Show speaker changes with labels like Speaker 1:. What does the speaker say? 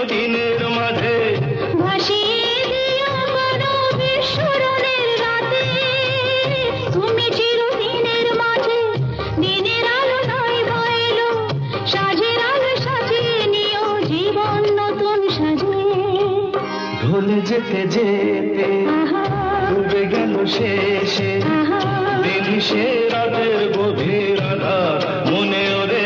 Speaker 1: চিরদিনের মাঝে
Speaker 2: ভাসিয়ে দিও কোনো বিস্মরণের রাতে। তুমি চিরদিনের মাঝে দিনের আলো নয় বা এলো, সাজের আলো সাজিয়ে নিও জীবন নতুন সাজে।
Speaker 1: ঢলে যেতে যেতে ডুবে গেল শেষে দিন সে রাতের গভীর আধার মনে ওরে